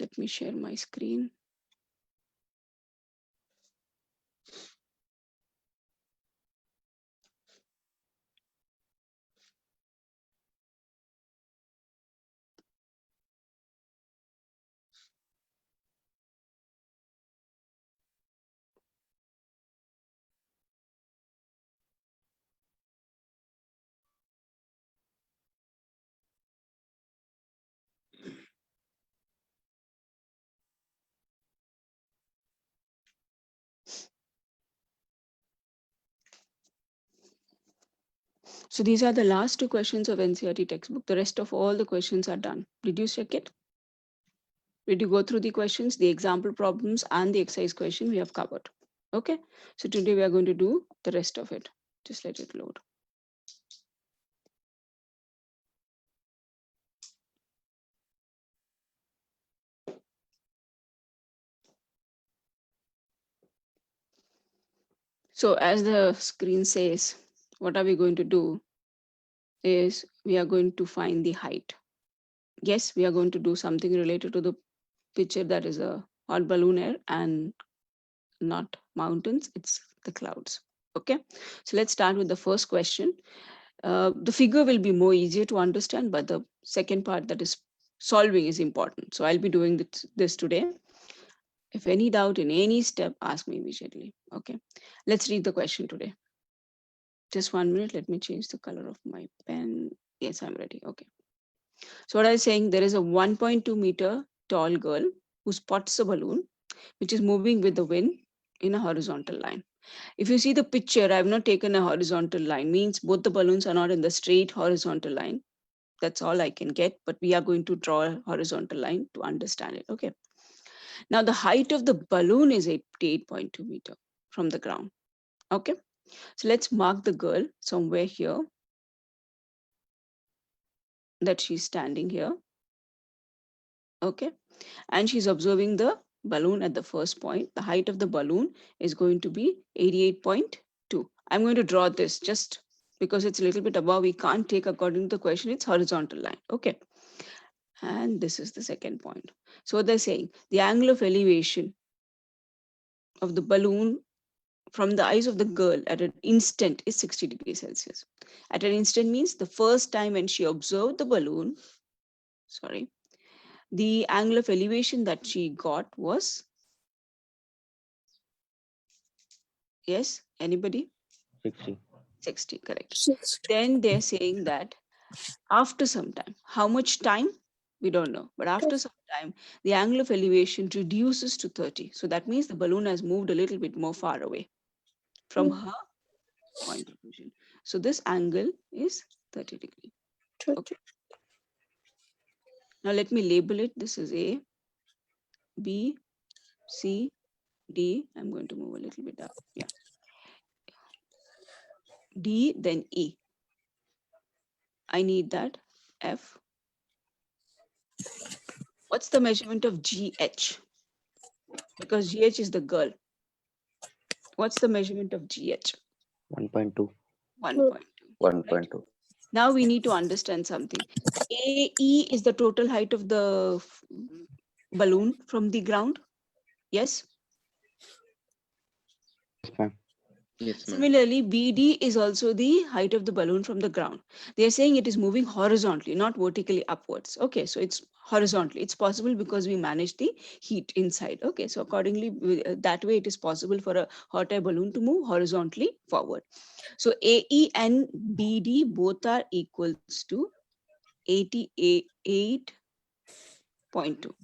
Let me share my screen. So these are the last two questions of NCERT textbook. The rest of all the questions are done. Did you check it? Did you go through the questions, the example problems, and the exercise question we have covered? Okay. So today we are going to do the rest of it. Just let it load. So as the screen says, what are we going to do is we are going to find the height. Yes, we are going to do something related to the picture that is a hot balloon air and not mountains, it's the clouds. Okay, so let's start with the first question. The figure will be more easier to understand, but the second part, that is solving, is important. So I'll be doing this today. If any doubt in any step, ask me immediately. Okay, let's read the question today. Just 1 minute, let me change the color of my pen. Yes, I'm ready. Okay. So what I was saying, there is a 1.2 meter tall girl who spots a balloon which is moving with the wind in a horizontal line. If you see the picture, I have not taken a horizontal line, means both the balloons are not in the straight horizontal line. That's all I can get, but we are going to draw a horizontal line to understand it. Okay. Now the height of the balloon is 88.2 meter from the ground. Okay. So let's mark the girl somewhere here, that she's standing here. Okay. And she's observing the balloon at the first point. The height of the balloon is going to be 88.2. I'm going to draw this just because it's a little bit above. We can't take according to the question, it's horizontal line. Okay. And this is the second point. So what they're saying, the angle of elevation of the balloon from the eyes of the girl at an instant is 60 degrees Celsius. At an instant means the first time when she observed the balloon, the angle of elevation that she got was, yes, anybody? 60. 60, correct. Then they're saying that after some time, how much time? We don't know. But after some time, the angle of elevation reduces to 30. So that means the balloon has moved a little bit more far away from her point of vision. So this angle is 30 degrees. Okay. Now let me label it. This is A, B, C, D. I'm going to move a little bit up. Yeah. D, then E. I need that. F. What's the measurement of GH? Because GH is the girl. What's the measurement of GH? 1.2. 1.2. 1.2. Now we need to understand something. AE is the total height of the balloon from the ground. Yes? Yes, ma'am. Yes, ma'am. Similarly, BD is also the height of the balloon from the ground. They are saying it is moving horizontally, not vertically upwards. Okay, so it's horizontally. It's possible because we manage the heat inside. Okay, so accordingly, that way it is possible for a hot air balloon to move horizontally forward. So AE and BD both are equals to 88.2.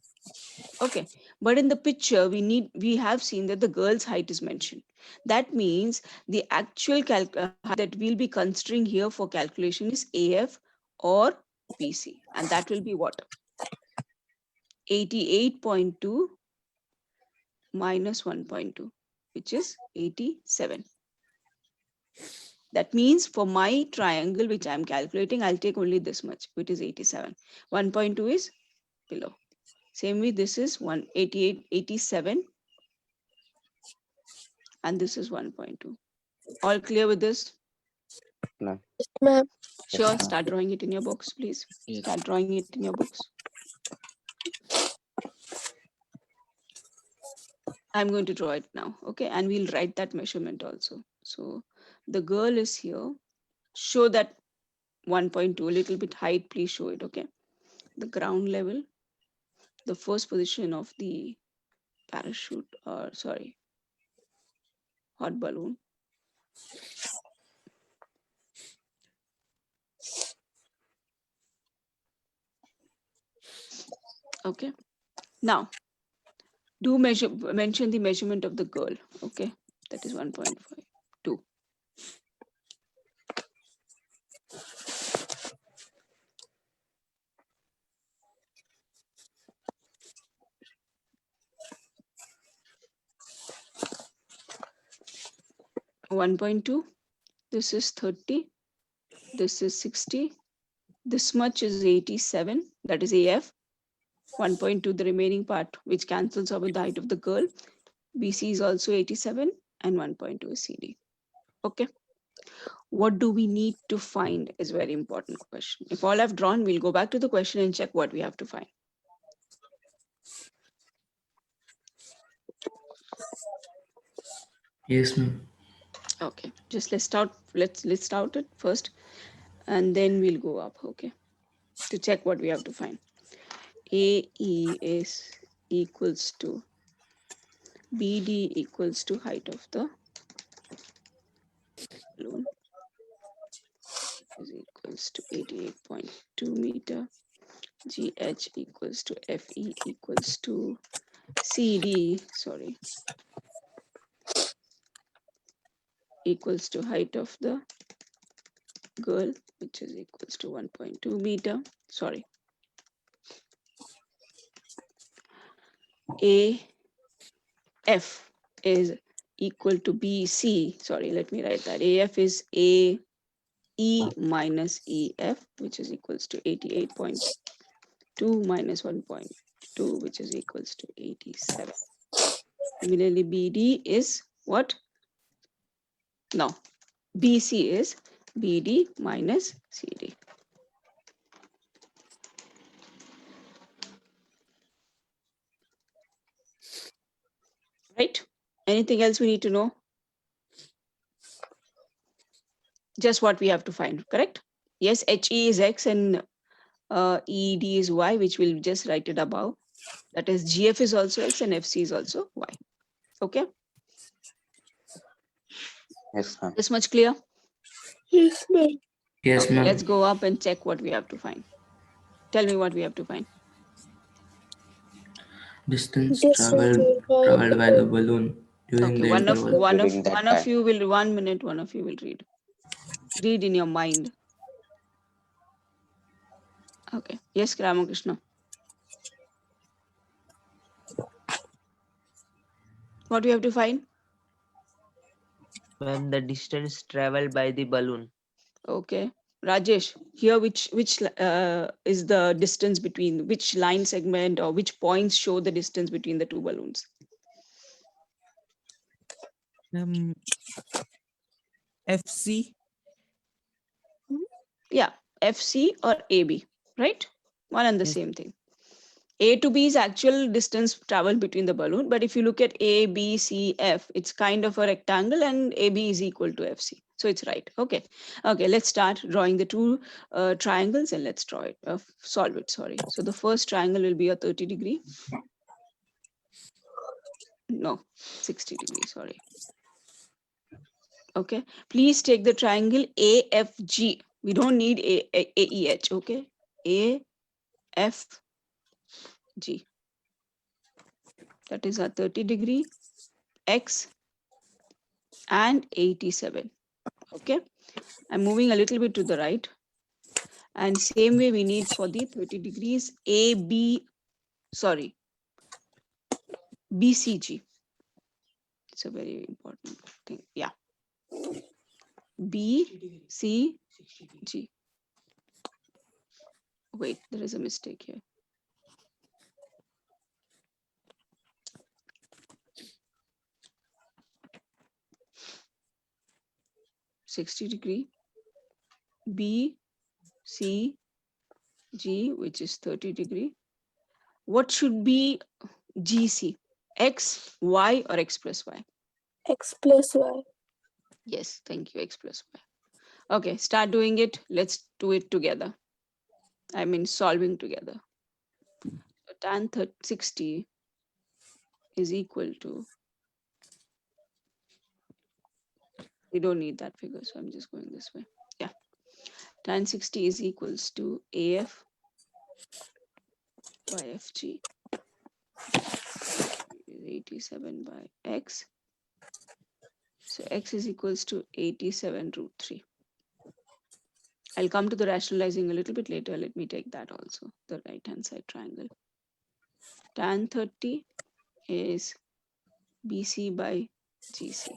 Okay, but in the picture we have seen that the girl's height is mentioned. That means the actual height that we'll be considering here for calculation is AF or BC, and that will be what? 88.2 minus 1.2, which is 87. That means for my triangle, which I'm calculating, I'll take only this much, which is 87. 1.2 is below. Same way, this is 188, 87, and this is 1.2. All clear with this? No. Ma'am. Sure, ma'am. start drawing it in your books, please. Yes. Start drawing it in your books. I'm going to draw it now, okay? And we'll write that measurement also. So the girl is here. Show that 1.2, a little bit height, please show it, okay? The ground level, the first position of the parachute, or sorry, hot balloon. Okay. Now, do mention the measurement of the girl, okay? That is 1.52. One 1.2, this is 30, this is 60, this much is 87, that is AF. 1.2, the remaining part, which cancels out with the height of the girl. BC is also 87, and 1.2 is CD. Okay. What do we need to find is very important question. If all I've drawn, we'll go back to the question and check what we have to find. Yes, ma'am. Okay, just let's list out it first, and then we'll go up, okay, to check what we have to find. AE is equals to BD equals to height of the balloon is equals to 88.2 meter. GH equals to FE equals to CD, sorry, equals to height of the girl, which is equals to 1.2 meter. Sorry. AF is equal to BC. Sorry, let me write that. AF is AE minus EF, which is equals to 88.2 minus 1.2, which is equals to 87. Similarly, BD is what? No, BC is BD minus CD. Right? Anything else we need to know? Just what we have to find, correct? Yes, HE is X and ED is Y, which we'll just write it above. That is GF is also X and FC is also Y. Okay? Yes, ma'am. This much clear? Yes, ma'am. Yes, Okay, ma'am. let's go up and check what we have to find. Tell me what we have to find. Distance Distance traveled by the balloon during Okay, the interval. During that one of time. you will 1 minute, one of you will read. Read in your mind. Okay. Yes, Ramakrishna. What we have to find? Ma'am, the distance traveled by the balloon. Okay. Rajesh, here which is the distance between which line segment or which points show the distance between the two balloons? FC. Yeah, FC or AB, right? One and the Yes. same thing. A to B is actual distance traveled between the balloon, but if you look at A, B, C, F, it's kind of a rectangle and AB is equal to FC. So it's right. Okay. Okay, let's start drawing the two triangles and let's draw it, solve it, sorry. So the first triangle will be a 30 degree. No, 60 degree, sorry. Okay, please take the triangle AFG. We don't need AEH, okay? AFG. That is a 30 degree, X and 87. Okay, I'm moving a little bit to the right. And same way we need for the 30 degrees BCG. It's a very important thing. Yeah. BCG. Wait, there is a mistake here. (60°) BCG, which is 30 degree. What should be GC? X, Y, or X plus Y? X plus Y. Yes, thank you, X plus Y. Okay, start doing it. Let's do it together. I mean, solving together. So tan 60 is equal to, we don't need that figure, so I'm just going this way. Yeah, tan 60 is equals to AF by FG is 87 by X. So X is equals to 87 root 3. I'll come to the rationalizing a little bit later. Let me take that also, the right-hand side triangle. Tan 30 is BC by GC.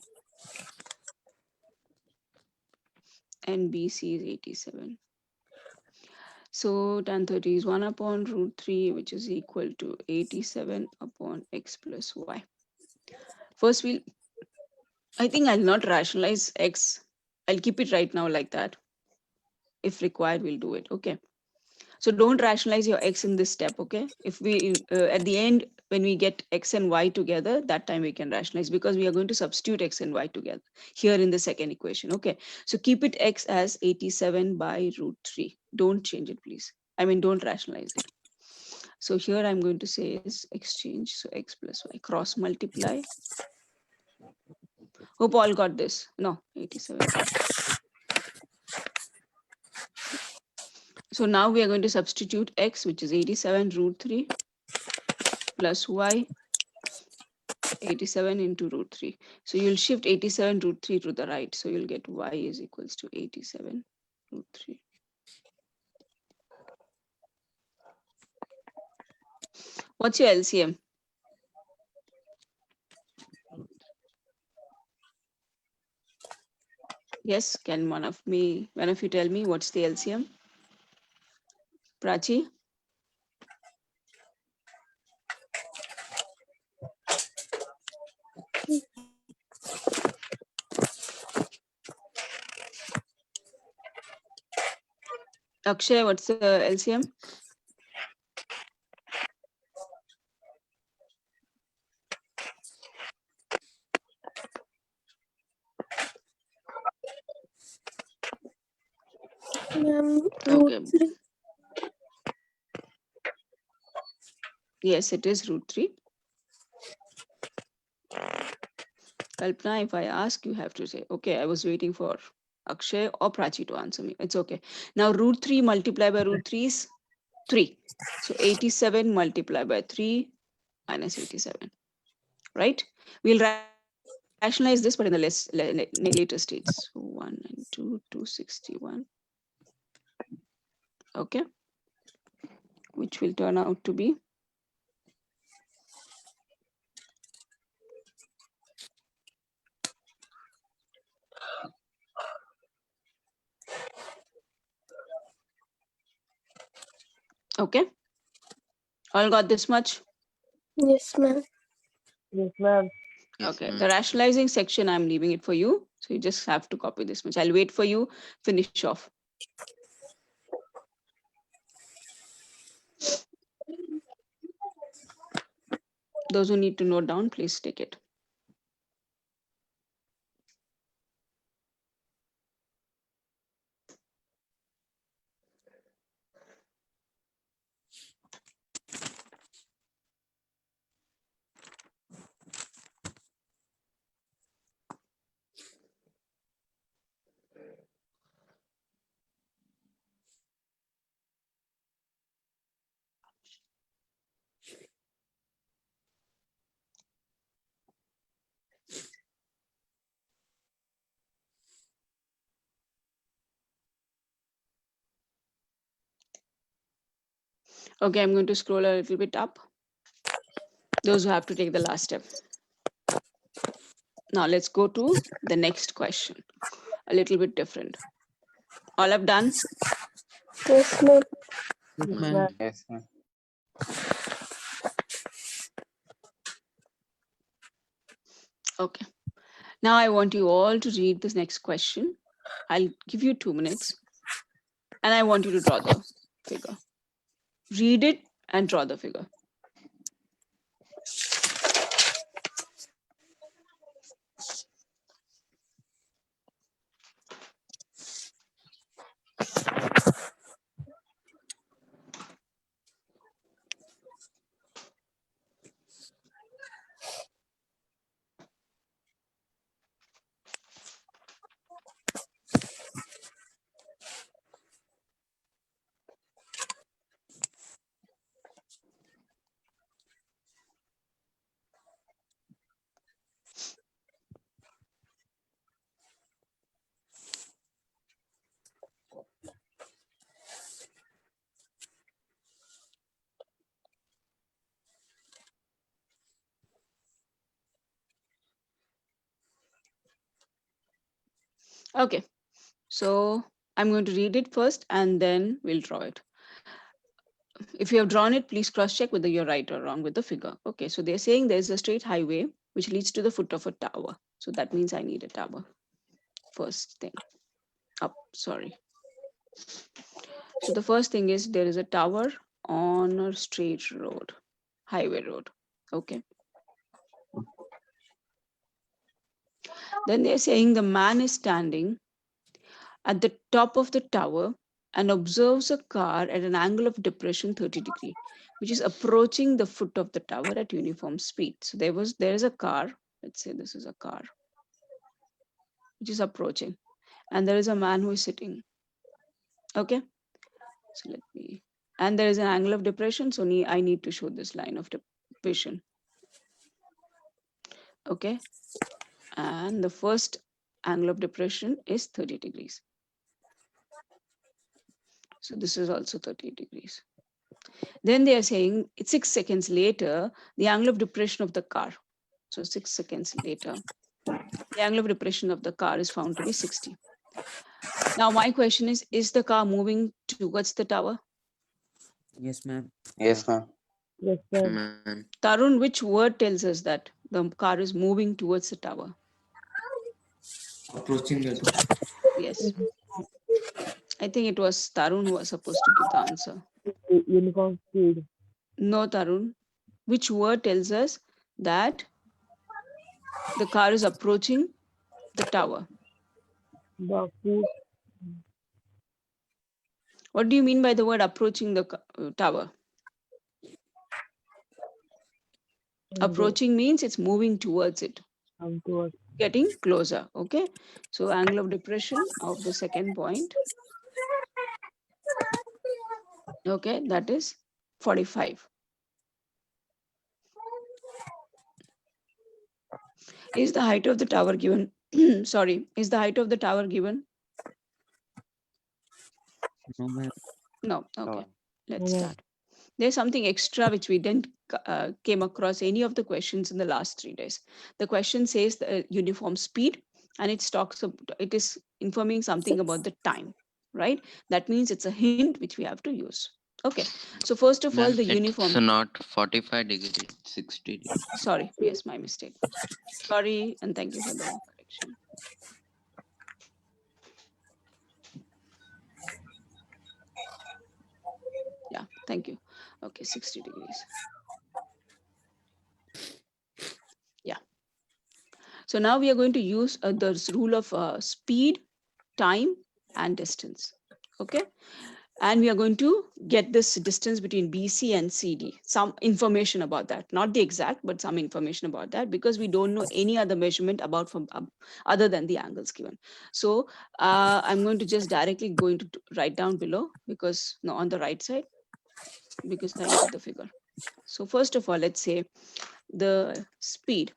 And BC is 87. So tan 30 is 1 upon root 3, which is equal to 87 upon X plus Y. First, I think I'll not rationalize X. I'll keep it right now like that. If required, we'll do it. Okay. So don't rationalize your X in this step. Okay. If we, at the end, when we get X and Y together, that time we can rationalize, because we are going to substitute X and Y together here in the second equation. Okay. So keep it X as 87 by root 3. Don't change it, please. I mean, don't rationalize it. So here I'm going to say is exchange. So X plus Y, cross multiply. Hope all got this. No, 87. So now we are going to substitute X, which is 87 root 3 plus Y, 87 into root 3. So you'll shift 87 root 3 to the right. So you'll get Y is equals to 87 root 3. What's your LCM? Yes, can one of you tell me what's the LCM? Prachi? Akshay, what's the LCM? Ma'am, Okay. root 3. Yes, it is root 3. Kalpana, if I ask, you have to say, okay, I was waiting for Akshay or Prachi to answer me. It's okay. Now root 3 multiplied by root 3 is 3. So 87 multiplied by 3 minus 87, right? We'll rationalize this, but in the later stages. So 192, 261. Okay. Which will turn out to be okay. All got this much? Yes, ma'am. Yes, ma'am. Okay, the rationalizing section, I'm leaving it for you. So you just have to copy this much. I'll wait for you, finish off. Those who need to note down, please take it. Okay, I'm going to scroll a little bit up. Those who have to take the last step. Now let's go to the next question. A little bit different. All have done? Yes, ma'am. Yes, ma'am. Yes, ma'am. Okay. Now I want you all to read this next question. I'll give you 2 minutes. And I want you to draw the figure. Read it and draw the figure. Okay, so I'm going to read it first and then we'll draw it. If you have drawn it, please cross check whether you're right or wrong with the figure. Okay, so they're saying there's a straight highway which leads to the foot of a tower. So that means I need a tower. First thing up, sorry. So the first thing is there is a tower on a straight road, highway road. Okay. Then they're saying the man is standing at the top of the tower and observes a car at an angle of depression 30 degree, which is approaching the foot of the tower at uniform speed. So there is a car. Let's say this is a car which is approaching, and there is a man who is sitting. Okay. So and there is an angle of depression. So I need to show this line of vision. Okay. And the first angle of depression is 30 degrees. So this is also 30 degrees. Then they are saying it's 6 seconds later, the angle of depression of the car. So 6 seconds later, the angle of depression of the car is found to be 60. Now my question is the car moving towards the tower? Yes, ma'am. Yes, ma'am. Yes, ma'am. Man. Tarun, which word tells us that the car is moving towards the tower? Approaching the door. Yes. I think it was Tarun who was supposed to give the answer. Uniform speed. No, Tarun. Which word tells us that the car is approaching the tower? The foot. What do you mean by the word approaching the tower? Approaching means it's moving towards it, Come towards. getting closer. Okay. So angle of depression of the second point. Okay, that is 45. Is the height of the tower given? Sorry, is the height of the tower given? No, ma'am. No. Okay, No. let's No. start. There's something extra which we didn't came across any of the questions in the last 3 days. The question says the uniform speed, and it is informing something about the time, right? That means it's a hint which we have to use. Okay, so first of all, Ma'am, the it's uniform. not 45 degrees, 60 degrees. Sorry, yes, my mistake. Sorry, and thank you for the correction. Yeah, thank you. Okay, 60 degrees. Yeah. So now we are going to use the rule of speed, time, and distance. Okay. And we are going to get this distance between BC and CD, some information about that, not the exact, but some information about that, because we don't know any other measurement about from other than the angles given. So I'm going to just directly going to write down below, because no, on the right side, because I look at the figure. So first of all, let's say the speed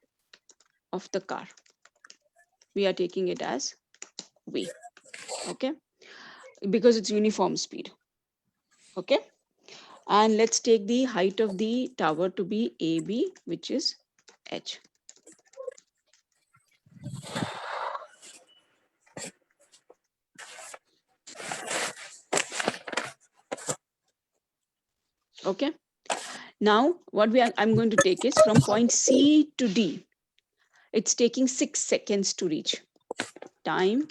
of the car, we are taking it as V. Okay, because it's uniform speed. Okay. And let's take the height of the tower to be AB, which is H. Okay. Now, what I'm going to take is from point C to D. It's taking 6 seconds to reach. Time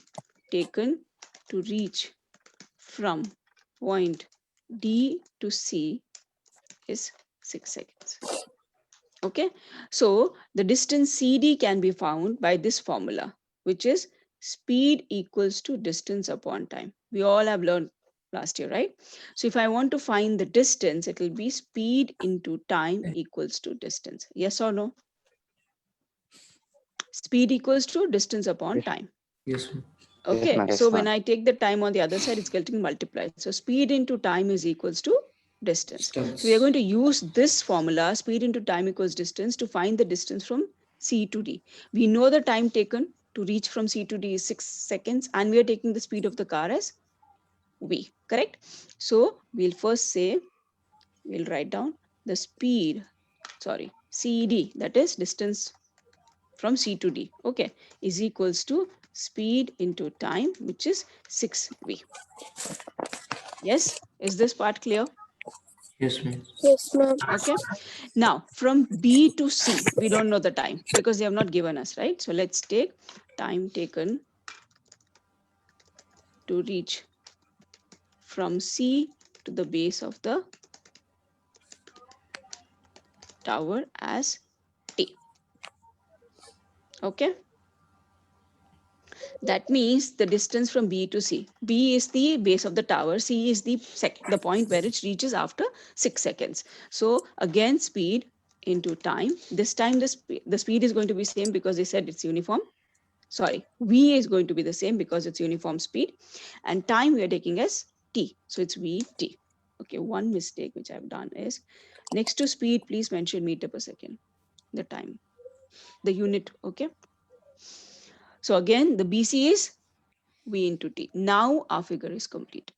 taken to reach from point D to C is 6 seconds. Okay. So the distance CD can be found by this formula, which is speed equals to distance upon time. We all have learned last year, right? So if I want to find the distance, it will be speed into time equals to distance. Yes or no? Speed equals to distance upon Yes. time. Yes, ma'am. Okay, ma'am. so Yes, when ma'am. I take the time on the other side, it's getting multiplied. So speed into time is equals to distance. So we are going to use this formula, speed into time equals distance, to find the distance from C to D. We know the time taken to reach from C to D is 6 seconds, and we are taking the speed of the car as V, correct? So we'll first say, we'll write down the speed, CD, that is distance from C to D, okay, is equals to speed into time, which is 6v. Yes, is this part clear? Yes, ma'am. Yes, ma'am. Okay. Now from B to C, we don't know the time because they have not given us, right? So let's take time taken to reach from C to the base of the tower as T. Okay. That means the distance from B to C. B is the base of the tower. C is the point where it reaches after 6 seconds. So again, speed into time. This time the speed is going to be same because they said it's uniform. Sorry, V is going to be the same because it's uniform speed. And time we are taking as T. So it's VT. Okay, one mistake which I've done is next to speed, please mention meter per second, the time, the unit. Okay. So again, the BC is V into T. Now our figure is complete.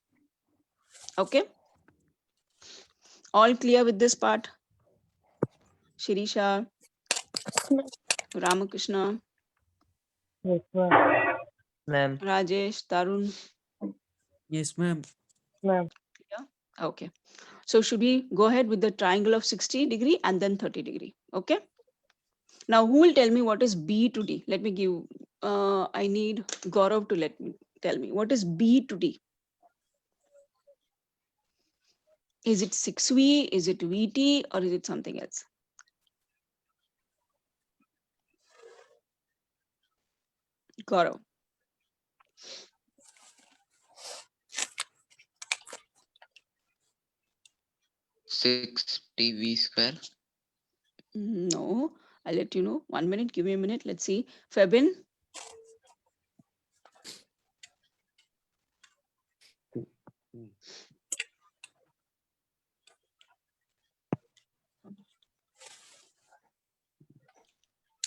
Okay. All clear with this part? Shirisha, Yes, ma'am. Ramakrishna, Yes, ma'am. Ma'am. Rajesh, Tarun. Yes, ma'am. Ma'am. Okay. So should we go ahead with the triangle of 60 degree and then 30 degree? Okay. Now who will tell me what is B to D? Let me give, I need Gaurav to tell me what is B to D. Is it 6V? Is it VT? Or is it something else? Gaurav. Six TV square. No, I'll let you know. 1 minute, give me a minute. Let's see. Febin.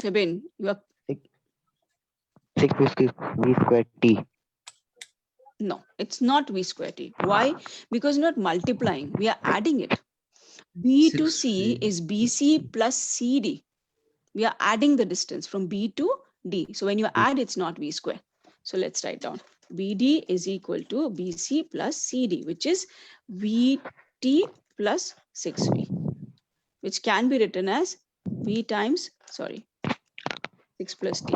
Febin, you are 650 V square T. no, it's not V square T. Why? Because we're not multiplying, we are adding it. B to C 6V. is BC plus CD. We are adding the distance from B to D. So when you add, it's not V square. So let's write down. BD is equal to BC plus CD, which is VT plus 6V, which can be written as V times, 6 plus T.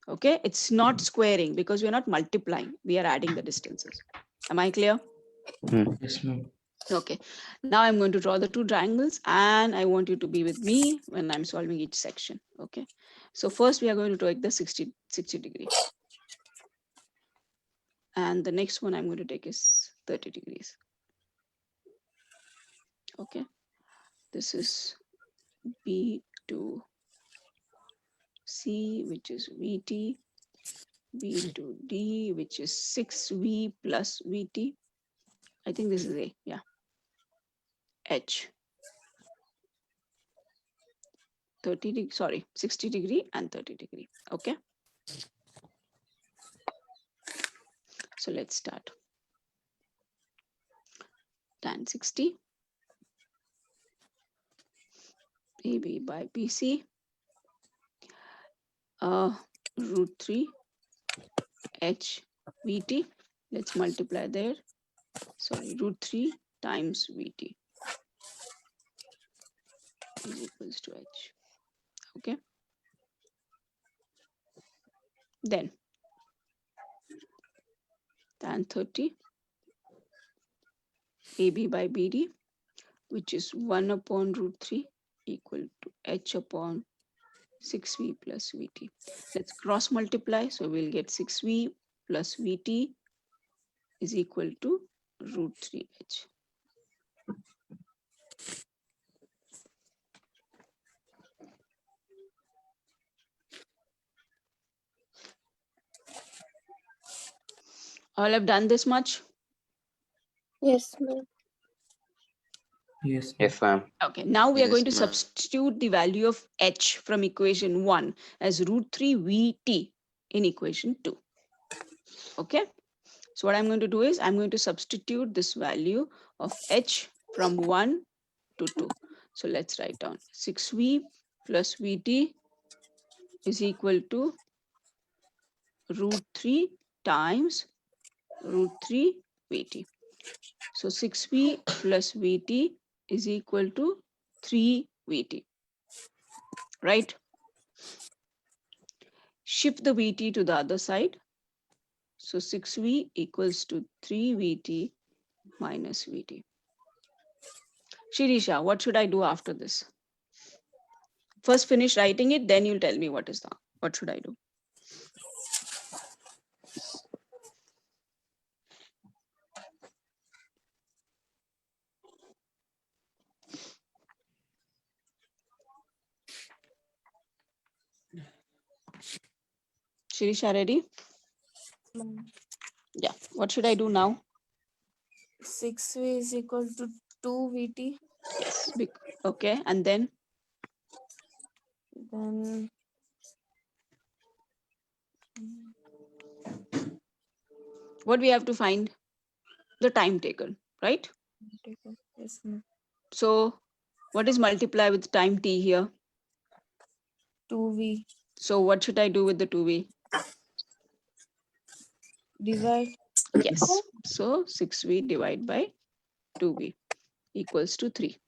Okay, it's not squaring because we're not multiplying. We are adding the distances. Am I clear? Yes, ma'am. Okay, now I'm going to draw the two triangles and I want you to be with me when I'm solving each section. Okay, so first we are going to take the 60 degree. And the next one I'm going to take is 30 degrees. Okay, this is B to C, which is VT, B to D, which is 6V plus VT. I think this is A, yeah. H. 30 degree, 60 degree and 30 degree. Okay. So let's start. Tan 60. AB by BC. Root 3 H VT. Let's multiply there. Root 3 times VT is equals to H. Okay. Then tan 30 AB by BD, which is 1 upon root 3 equal to H upon 6V plus VT. Let's cross multiply. So we'll get 6V plus VT is equal to root 3H. All have done this much? Yes, ma'am. Yes, ma'am. Yes, ma'am. Okay, now we are going to Yes, ma'am. substitute the value of H from equation 1 as root 3 VT in equation 2. Okay, so what I'm going to do is I'm going to substitute this value of H from 1 to 2. So let's write down 6V plus VT is equal to root 3 times root 3 Vt. So 6V plus Vt is equal to 3 Vt, right? Shift the Vt to the other side. So 6V equals to 3 Vt minus Vt. Shirisha, what should I do after this? First finish writing it, then you'll tell me what should I do? Shirisha, ready? Yeah. What should I do now? 6V is equal to 2 Vt. Yes. Okay. And then Then what we have to find? The time taken, right? yes, ma'am. So what is multiply with time t here? 2V. So what should I do with the 2v? Divide. Yes. So 6v divided by 2v equals to 3.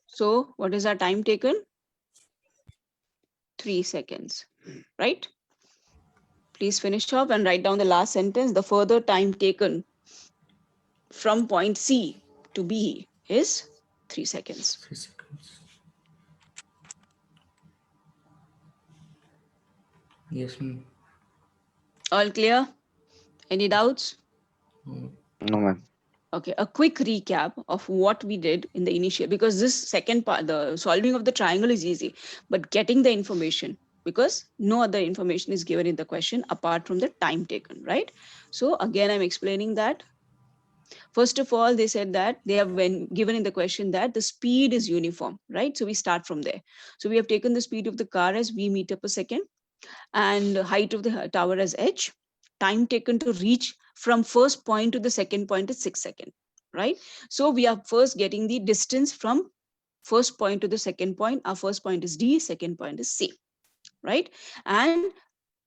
So what is our time taken? 3 seconds, right? Please finish off and write down the last sentence. The further time taken from point C to B is 3 seconds. 3 seconds. Yes, ma'am. All clear? Any doubts? No, ma'am. Okay, a quick recap of what we did in the initial, because this second part, the solving of the triangle is easy, but getting the information, because no other information is given in the question apart from the time taken, right? So again, I'm explaining that. First of all, they said that they have been given in the question that the speed is uniform, right? So we start from there. So we have taken the speed of the car as V meter per second and height of the tower as h. Time taken to reach from first point to the second point is 6 seconds, right? So we are first getting the distance from first point to the second point. Our first point is D, second point is C, right? And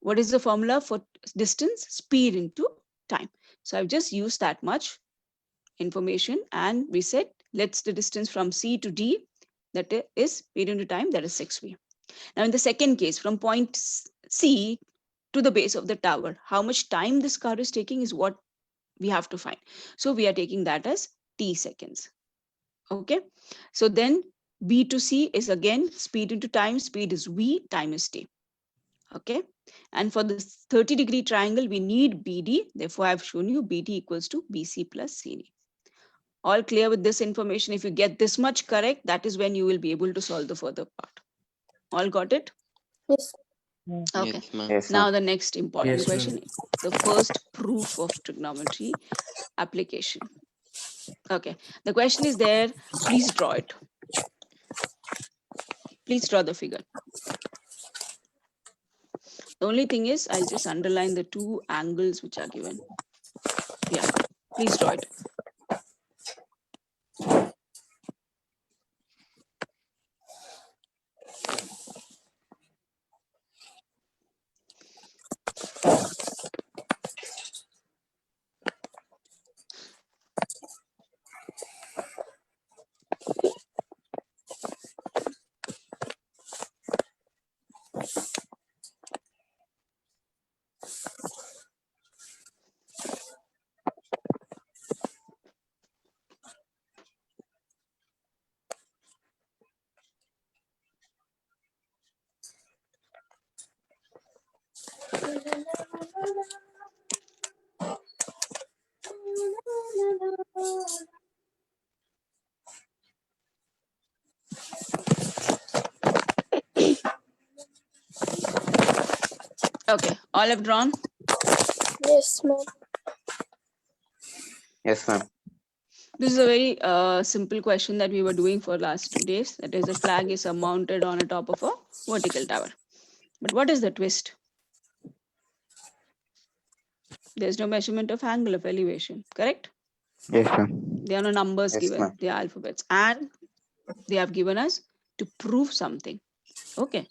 what is the formula for distance? Speed into time. So I've just used that much information and we said, let's the distance from C to D, that is speed into time, that is 6V. Now in the second case, from point C to the base of the tower, how much time this car is taking is what we have to find. So we are taking that as T seconds. Okay. So then B to C is again speed into time. Speed is V, time is T. Okay. And for this 30-degree triangle, we need BD. Therefore, I've shown you BD equals to BC plus CD. All clear with this information? If you get this much correct, that is when you will be able to solve the further part. All got it? Yes. Okay. Yes, ma'am. Yes, Now ma'am. the next important Yes, question, ma'am. the first proof of trigonometry application. Okay, the question is there. Please draw it. Please draw the figure. The only thing is I'll just underline the two angles which are given. Yeah, please draw it. Okay, all have drawn? Yes, ma'am. Yes, ma'am. This is a very simple question that we were doing for last 2 days. That is, a flag is mounted on the top of a vertical tower. But what is the twist? There's no measurement of angle of elevation, correct? Yes, ma'am. There are no numbers Yes, given, ma'am. they are alphabets. And they have given us to prove something. Okay.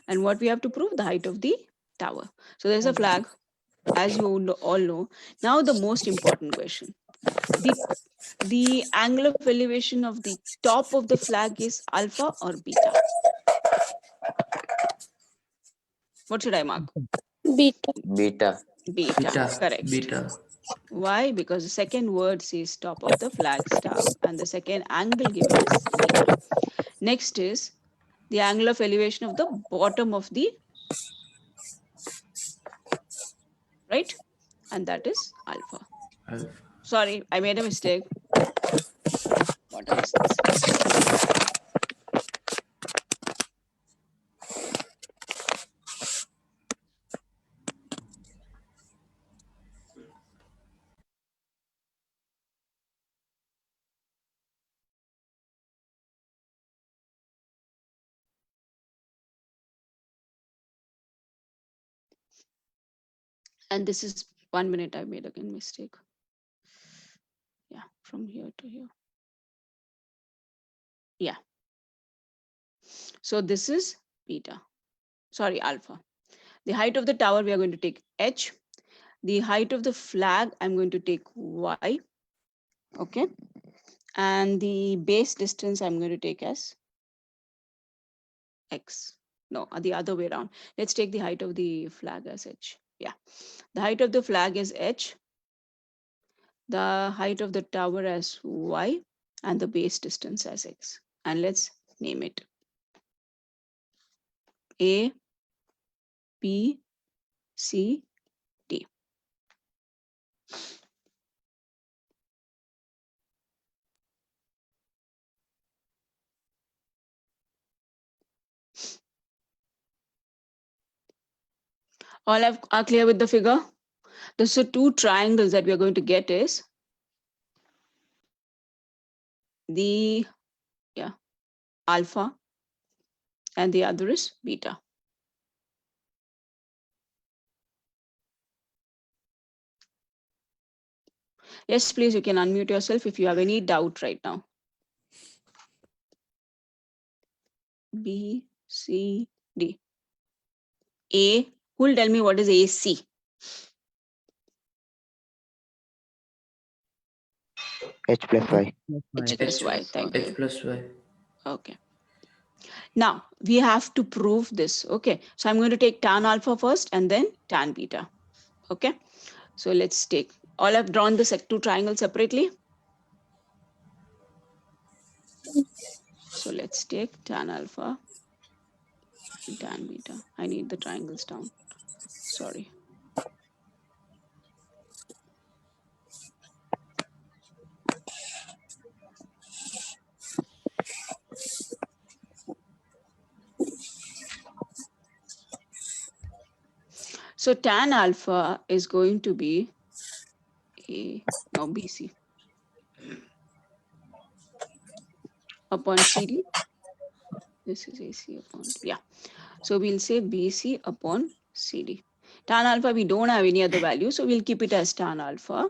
And what we have to prove? The height of the tower. So there's a flag, as you all know. Now the most important question. The angle of elevation of the top of the flag is alpha or beta? What should I mark? Beta. Beta. Beta, Beta. correct. Beta. Why? Because the second word says top of the flag staff and the second angle given is beta. Next is the angle of elevation of the bottom of the, right? And that is alpha. Alpha. Sorry, I made a mistake. What is this? And this is 1 minute, I made again mistake. Yeah, from here to here. Yeah. So this is beta, sorry, alpha. The height of the tower, we are going to take h. The height of the flag, I'm going to take y. Okay. And the base distance, I'm going to take as x. No, the other way around. Let's take the height of the flag as h. Yeah. The height of the flag is h. The height of the tower as y. And the base distance as x. And let's name it. A, B, C, D. All are clear with the figure? The two triangles that we are going to get is the alpha and the other is beta. Yes, please, you can unmute yourself if you have any doubt right now. B, C, D. A, who will tell me what is AC? H plus Y. H plus Y, thank you. H plus Y. Okay. Now, we have to prove this, okay? So I'm going to take tan alpha first and then tan beta, okay? So let's take, all I've drawn the two triangles separately. So let's take tan alpha and tan beta. I need the triangles down, sorry. So tan alpha is going to be BC upon CD. This is AC upon, yeah. So we'll say BC upon CD. Tan alpha, we don't have any other value, so we'll keep it as tan alpha.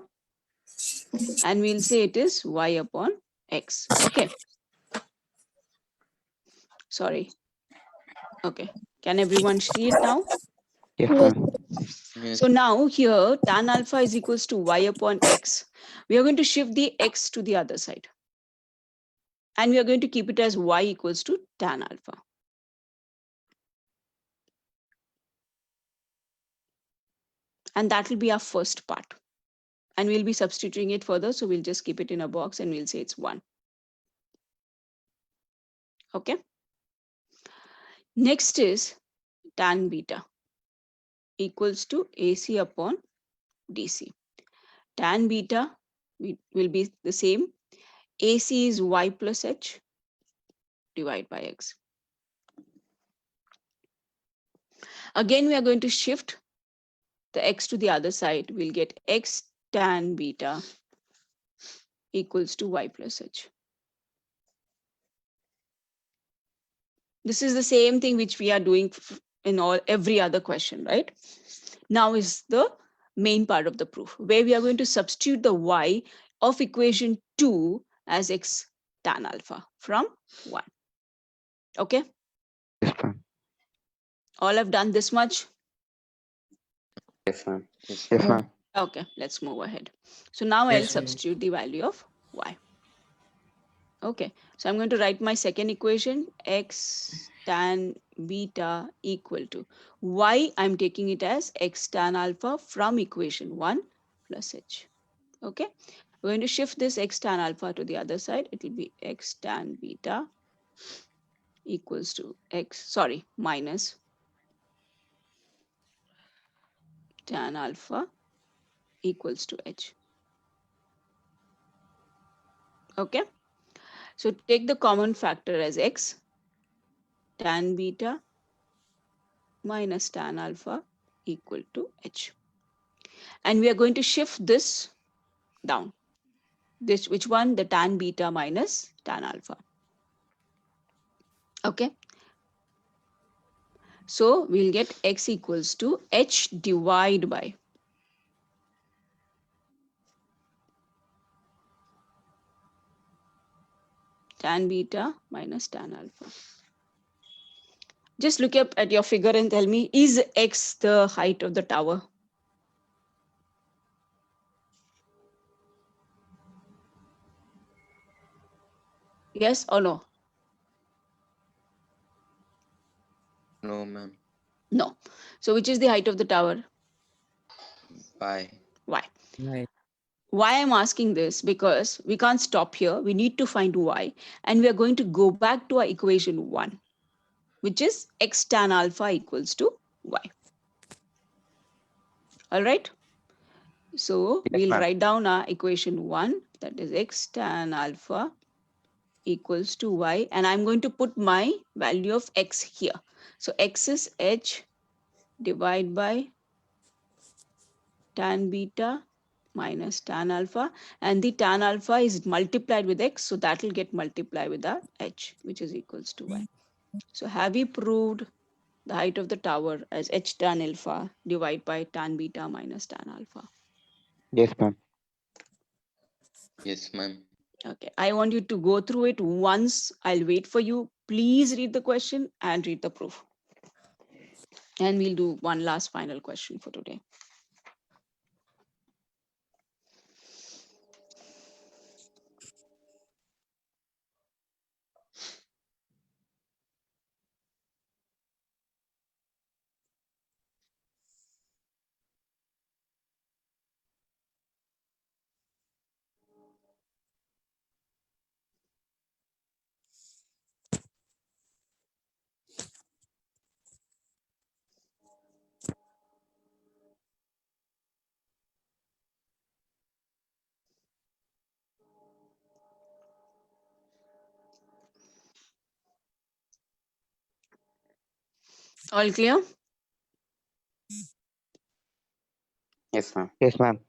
And we'll say it is Y upon X, okay. Sorry. Okay, can everyone see it now? Yes, ma'am. Yes. So now here tan alpha is equals to Y upon X. We are going to shift the X to the other side. And we are going to keep it as Y equals to tan alpha. And that will be our first part. And we'll be substituting it further. So we'll just keep it in a box and we'll say it's 1. Okay. Next is tan beta equals to AC upon DC. Tan beta will be the same. AC is Y plus H divided by X. Again, we are going to shift the X to the other side. We'll get X tan beta equals to Y plus H. This is the same thing which we are doing in every other question, right? Now is the main part of the proof, where we are going to substitute the Y of equation 2 as X tan alpha from 1. Okay? Yes, ma'am. All I've done this much. Yes, ma'am. Yes, Yes, ma'am. Okay, let's move ahead. So now I'll Yes, ma'am. substitute the value of y. Okay, so I'm going to write my second equation, x tan beta equal to y. I'm taking it as x tan alpha from equation 1 plus h. Okay, we're going to shift this x tan alpha to the other side. It will be x tan beta equals to minus tan alpha equals to h. Okay, so take the common factor as x, tan beta minus tan alpha equal to h. And we are going to shift this down. This, which one? The tan beta minus tan alpha. Okay, so we'll get x equals to h divided by tan beta minus tan alpha. Just look up at your figure and tell me, is x the height of the tower? Yes or no? no, ma'am. No. So which is the height of the tower? Y. Y. Right. Why I'm asking this? Because we can't stop here. We need to find y. And we are going to go back to our equation 1, which is x tan alpha equals to y. All right. So Yes, we'll ma'am. write down our equation 1, that is x tan alpha equals to y. And I'm going to put my value of x here. So x is h divided by tan beta minus tan alpha, and the tan alpha is multiplied with x, so that will get multiplied with our h, which is equals to y. So have we proved the height of the tower as h tan alpha divided by tan beta minus tan alpha? Yes, ma'am. Yes, ma'am. Okay, I want you to go through it once. I'll wait for you. Please read the question and read the proof. And we'll do one last final question for today. All clear? Yes, ma'am. Yes, ma'am.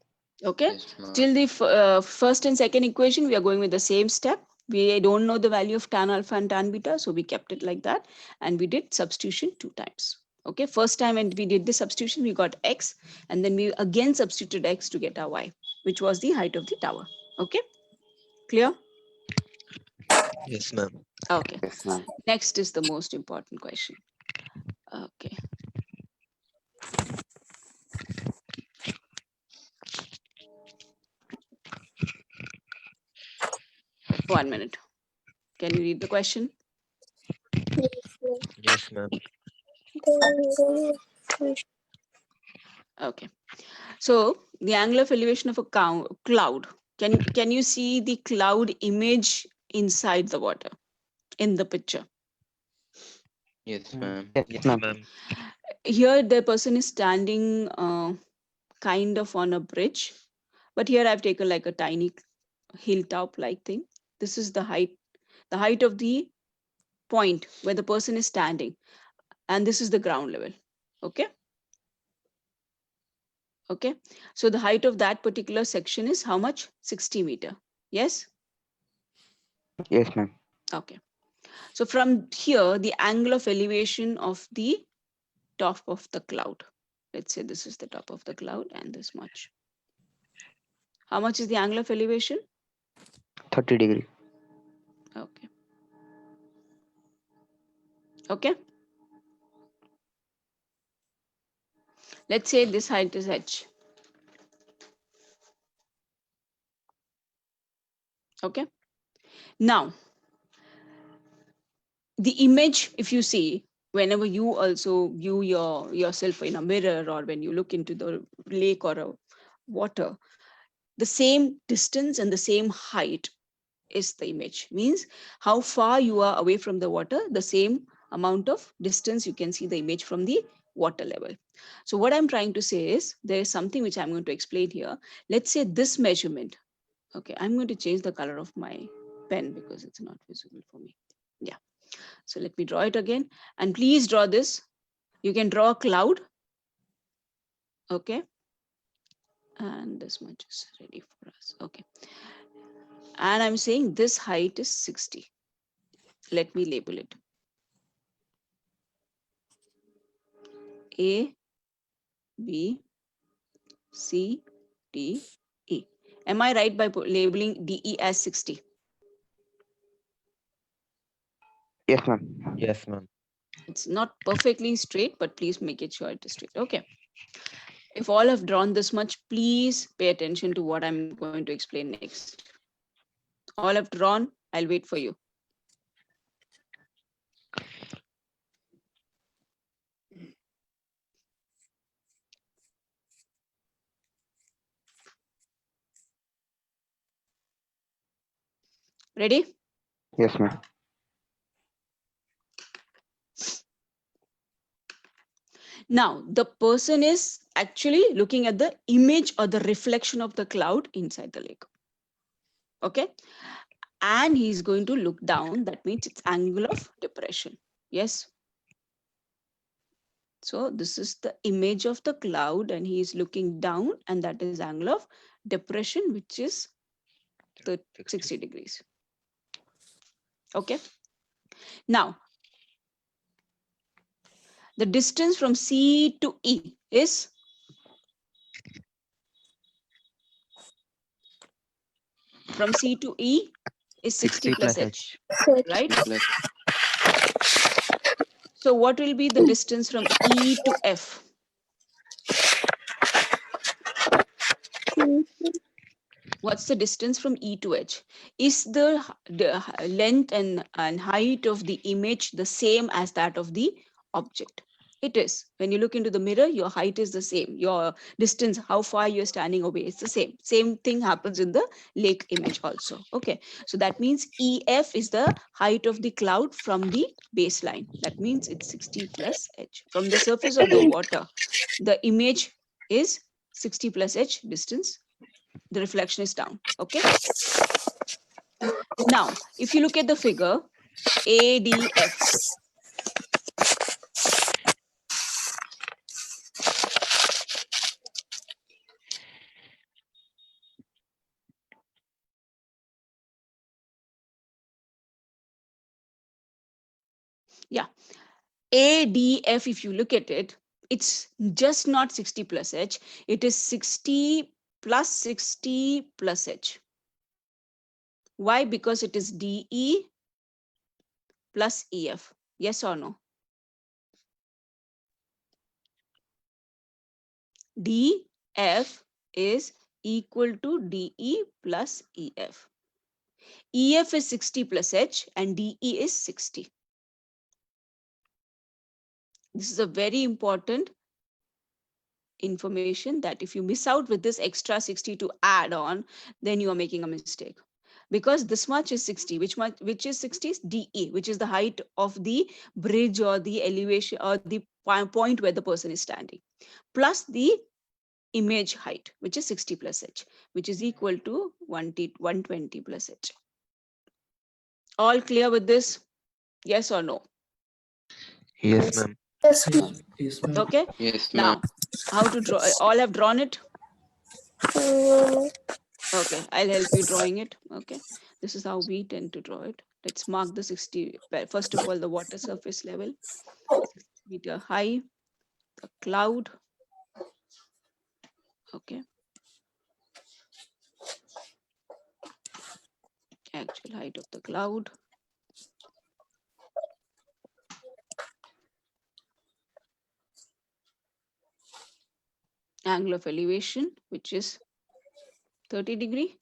Okay. Yes, ma'am. Till the first and second equation, we are going with the same step. We don't know the value of tan alpha and tan beta, so we kept it like that. And we did substitution 2 times. Okay. First time when we did the substitution, we got x. And then we again substituted x to get our y, which was the height of the tower. Okay. Clear? Yes, ma'am. Okay. Yes, ma'am. Next is the most important question. Okay. One minute. Can you read the question? Yes, ma'am. Okay. So the angle of elevation of a cloud. Can you see the cloud image inside the water in the picture? Yes, ma'am. Yes, Yes, ma'am. ma'am. Here the person is standing kind of on a bridge, but here I've taken like a tiny hilltop like thing. This is the height of the point where the person is standing, and this is the ground level. Okay. Okay. So the height of that particular section is how much? 60 meter. Yes. Yes, ma'am. Okay. So from here, the angle of elevation of the top of the cloud. Let's say this is the top of the cloud and this much. How much is the angle of elevation? 30 degree. Okay. Okay. Let's say this height is h. Okay. Now, the image, if you see, whenever you also view yourself in a mirror, or when you look into the lake or a water, the same distance and the same height is the image. Means how far you are away from the water, the same amount of distance you can see the image from the water level. So what I'm trying to say is, there is something which I'm going to explain here. Let's say this measurement. Okay, I'm going to change the color of my pen because it's not visible for me. Yeah. So let me draw it again. And please draw this. You can draw a cloud. Okay. And this much is ready for us. Okay. And I'm saying this height is 60. Let me label it. A, B, C, D, E. Am I right by labeling DE as 60? Yes, ma'am. Yes, ma'am. It's not perfectly straight, but please make it sure it is straight. Okay. If all have drawn this much, please pay attention to what I'm going to explain next. All have drawn, I'll wait for you. Ready? Yes, ma'am. Now, the person is actually looking at the image or the reflection of the cloud inside the lake. Okay. And he's going to look down. That means it's angle of depression. Yes. So this is the image of the cloud and he is looking down, and that is angle of depression, which is the 60 degrees. Okay. Now, the distance from C to E is from C to E is 60 plus H, right? Plus So what will be the distance from E to F? What's the distance from E to H? Is the length and height of the image the same as that of the object? It is. When you look into the mirror, your height is the same. Your distance, how far you're standing away, is the same. Same thing happens in the lake image also. Okay. So that means EF is the height of the cloud from the baseline. That means it's 60 plus H. From the surface of the water, the image is 60 plus H distance. The reflection is down. Okay. Now, if you look at the figure, ADF. Yeah. ADF, if you look at it, it's just not 60 plus H. It is 60 plus 60 plus H. Why? Because it is DE plus EF. Yes or no? DF is equal to DE plus EF. EF is 60 plus H and DE is 60. This is a very important information that if you miss out with this extra 60 to add on, then you are making a mistake. Because this much is 60, which is 60 is DE, which is the height of the bridge or the elevation or the point where the person is standing, plus the image height, which is 60 plus H, which is equal to 120 plus H. All clear with this? Yes or no? Yes, ma'am. Yes, Yes, ma'am. Okay. yes, ma'am. Now, how to draw? All have drawn it? Okay, I'll help you drawing it. Okay, this is how we tend to draw it. Let's mark the 60. First of all, the water surface level, 60 meter high, the cloud. Okay, actual height of the cloud. angle of elevation, which is 30 degree,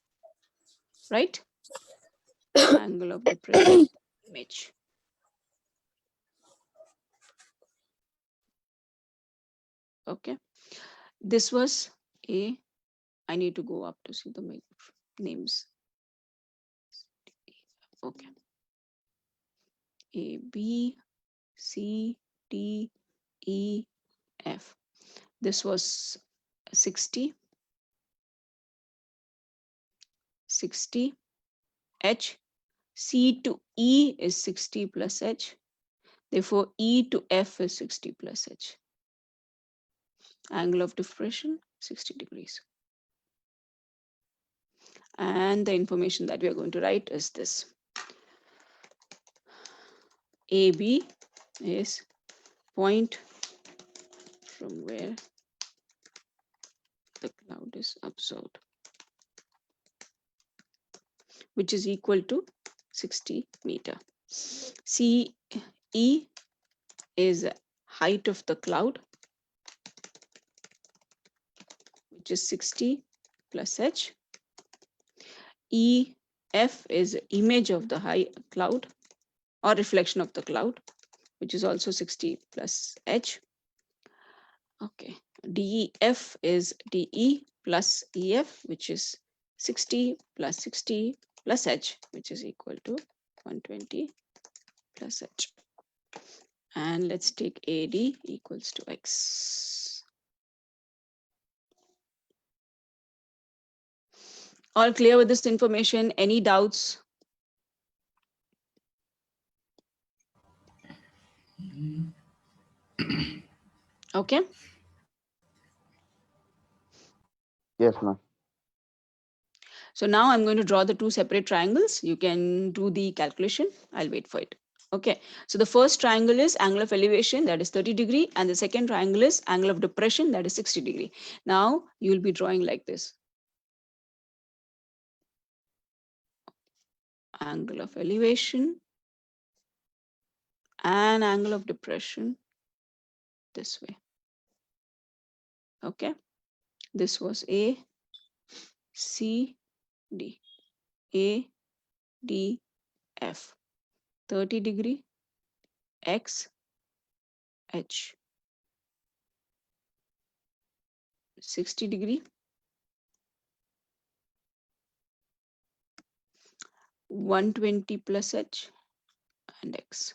right? Angle of depression, image. Okay, this was A. I need to go up to see the names. Okay. A, B, C, D, E, F. This was 60, 60, H. C to E is 60 plus H. Therefore, E to F is 60 plus H. Angle of depression, 60 degrees. And the information that we are going to write is this. AB is point from where the cloud is observed, which is equal to 60 meter. CE is height of the cloud, which is 60 plus H. EF is image of the high cloud or reflection of the cloud, which is also 60 plus H. Okay, DEF is DE plus EF, which is 60 plus 60 plus H, which is equal to 120 plus H. And let's take AD equals to X. All clear with this information? Any doubts? Okay. Yes, ma'am. So now I'm going to draw the two separate triangles. You can do the calculation. I'll wait for it. Okay. So the first triangle is angle of elevation, that is 30 degree. And the second triangle is angle of depression, that is 60 degree. Now you'll be drawing like this. Angle of elevation and angle of depression this way. Okay. This was A, C, D. A, D, F. 30 degree, X, H. 60 degree, 120 plus H and X.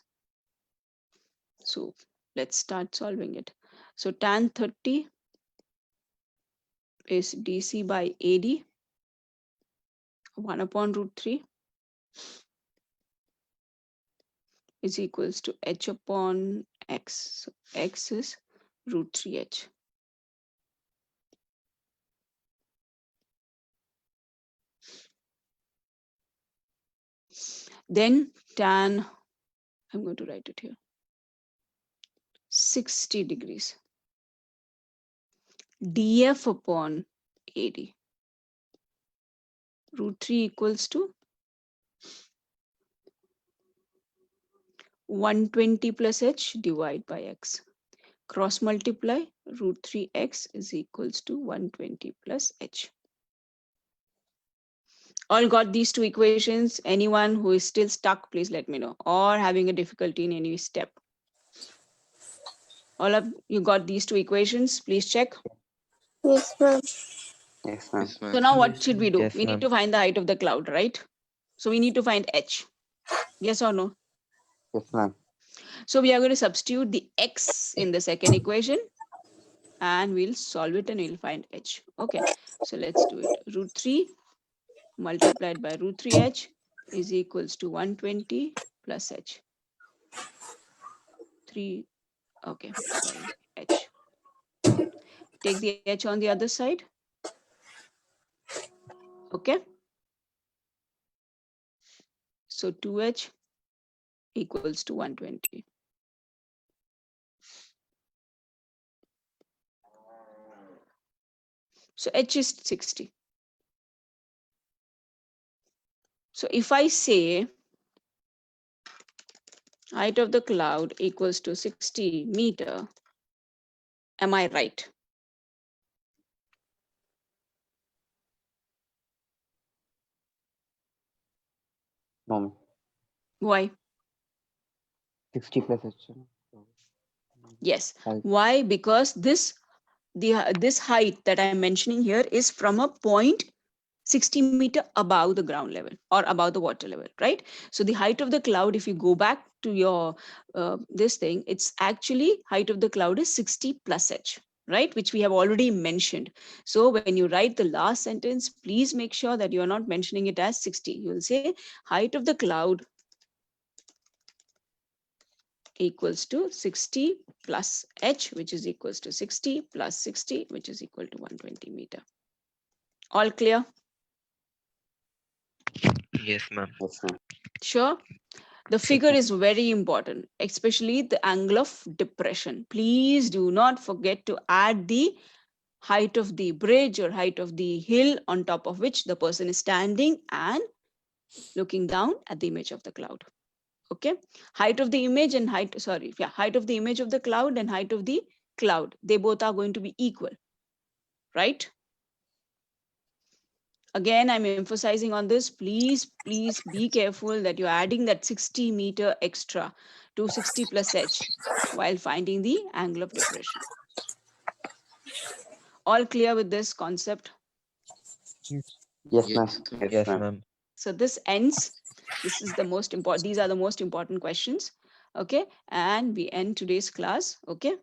So let's start solving it. So tan 30 is DC by AD, 1 upon root 3 is equals to H upon X. So X is root 3H. Then tan, I'm going to write it here, 60 degrees. DF upon AD. Root 3 equals to 120 plus H divided by X. Cross multiply, root 3X is equals to 120 plus H. All got these two equations? Anyone who is still stuck, please let me know, or having a difficulty in any step. All of you got these two equations, please check. Yes, ma'am. Yes, ma'am. Yes, ma'am. So now what Yes, should we do? Yes, We need ma'am. to find the height of the cloud, right? So we need to find H. Yes or no? Yes, ma'am. So we are going to substitute the X in the second equation and we'll solve it and we'll find H. Okay, so let's do it. Root 3 multiplied by root 3H is equals to 120 plus H. 3, okay, sorry, H. Take the H on the other side. Okay. So 2H equals to 120. So H is 60. So if I say height of the cloud equals to 60 meter, am I right? No, ma'am. Why? 60 plus h. Yes. Height. Why? Because this height that I'm mentioning here is from a point 60 meter above the ground level or above the water level, right? So the height of the cloud, if you go back to your this thing, it's actually height of the cloud is 60 plus h, right? Which we have already mentioned. So when you write the last sentence, please make sure that you're not mentioning it as 60. You will say height of the cloud equals to 60 plus h, which is equals to 60 plus 60, which is equal to 120 meter. All clear? Yes, ma'am. Yes, ma'am. Sure. The figure is very important, especially the angle of depression. Please do not forget to add the height of the bridge or height of the hill on top of which the person is standing and looking down at the image of the cloud. Okay. Height of the image and height of the image of the cloud and height of the cloud. They both are going to be equal, right? Again, I'm emphasizing on this. Please be careful that you're adding that 60 meter extra to 60 plus h while finding the angle of depression. All clear with this concept? Yes, ma'am. Yes, Yes, ma'am. So this ends. This is the most important. These are the most important questions. Okay. And we end today's class. Okay.